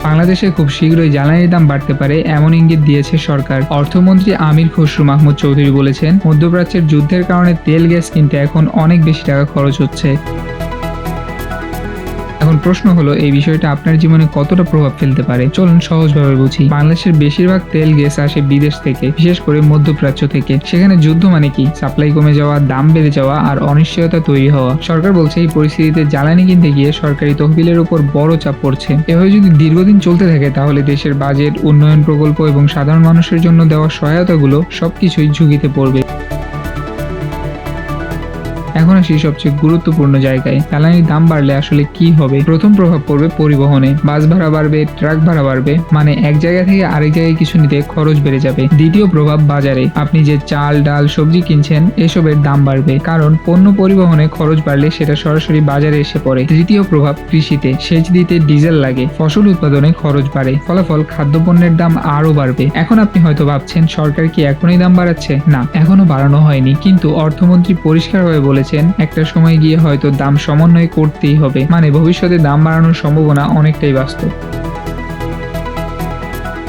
বাংলাদেশে খুব শীঘ্রই জ্বালানির দাম বাড়তে পারে এমন ইঙ্গিত দিয়েছে সরকার। অর্থমন্ত্রী আমির খসরু মাহমুদ চৌধুরী বলেছেন, মধ্যপ্রাচ্যের যুদ্ধের কারণে তেল গ্যাস কিনতে এখন অনেক বেশি টাকা খরচ হচ্ছে। এখন প্রশ্ন হলো, এই বিষয়টা আপনার জীবনে কতটা প্রভাব ফেলতে পারে। চলুন সহজভাবে বুঝি। বাংলাদেশের বেশিরভাগ তেল গ্যাস আসে বিদেশ থেকে, বিশেষ করে মধ্যপ্রাচ্য থেকে। সেখানে যুদ্ধ মানে কি? সাপ্লাই কমে যাওয়া, দাম বেড়ে যাওয়া আর অনিশ্চয়তা তৈরি হওয়া। সরকার বলছে এই পরিস্থিতিতে জ্বালানি কিনতে গিয়ে সরকারি তহবিলের উপর বড় চাপ পড়ছে। এভাবে যদি দীর্ঘদিন চলতে থাকে তাহলে দেশের বাজেট, উন্নয়ন প্রকল্প এবং সাধারণ মানুষের জন্য দেওয়া সহায়তাগুলো সবকিছুই ঝুঁকিতে পড়বে। এখন আসি সবচেয়ে গুরুত্বপূর্ণ জায়গায়। জ্বালানির দাম বাড়লে আসলে কি হবে? প্রথম প্রভাব পড়বে পরিবহনে। বাস ভাড়া বাড়বে, ট্রাক ভাড়া বাড়বে, মানে এক জায়গা থেকে আরেক জায়গায় কিছু নিতে খরচ বেড়ে যাবে। দ্বিতীয় প্রভাব বাজারে। আপনি যে চাল, ডাল, সবজি কিনছেন এসবের দাম বাড়বে, কারণ পণ্য পরিবহনে খরচ বাড়লে সেটা সরাসরি বাজারে এসে পড়ে। তৃতীয় প্রভাব কৃষিতে। সেচ দিতে ডিজেল লাগে, ফসল উৎপাদনে খরচ বাড়ে, ফলাফল খাদ্যপণ্যের দাম আরো বাড়বে। এখন আপনি হয়তো ভাবছেন, সরকার কি এখনই দাম বাড়াচ্ছে? না, এখনো বাড়ানো হয়নি, কিন্তু অর্থমন্ত্রী পরিষ্কারভাবে বলেছেন একটা সময় গিয়ে হয়তো দাম সমন্বয় করতেই হবে। মানে ভবিষ্যতে দাম বাড়ানোর সম্ভাবনা অনেকটাই বাস্তব।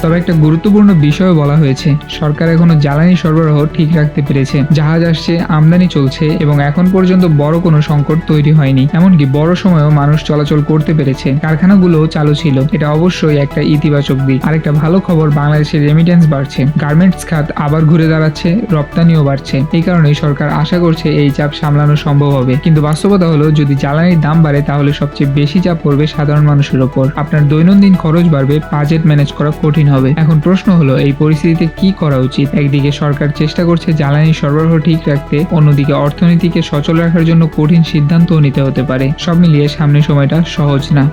তবে একটা গুরুত্বপূর্ণ বিষয় বলা হয়েছে, সরকার এখনো জ্বালানি সরবরাহ ঠিক রাখতে পেরেছে। জাহাজ আসছে, আমদানি চলছে এবং এখন পর্যন্ত বড় কোনো সংকট তৈরি হয়নি। এমনকি বড় সময়েও মানুষ চলাচল করতে পেরেছে, কারখানাগুলোও চালু ছিল। এটা অবশ্যই একটা ইতিবাচক দিক। আরেকটা ভালো খবর, বাংলাদেশের রেমিটেন্স বাড়ছে, গার্মেন্টস খাত আবার ঘুরে দাঁড়াচ্ছে, রপ্তানিও বাড়ছে। এই কারণেই সরকার আশা করছে এই চাপ সামলানো সম্ভব হবে। কিন্তু বাস্তবতা হলো, যদি জ্বালানির দাম বাড়ে তাহলে সবচেয়ে বেশি চাপ পড়বে সাধারণ মানুষের ওপর। আপনার দৈনন্দিন খরচ বাড়বে, বাজেট ম্যানেজ করা কঠিন হবে। এখন প্রশ্ন হলো, এই পরিস্থিতিতে কি করা উচিত? একদিকে সরকার চেষ্টা করছে জ্বালানি সরবরাহ ঠিক রাখতে, অন্যদিকে অর্থনীতিকে সচল রাখার জন্য কঠিন সিদ্ধান্তও নিতে হতে পারে। সব মিলিয়ে সামনের সময়টা সহজ না।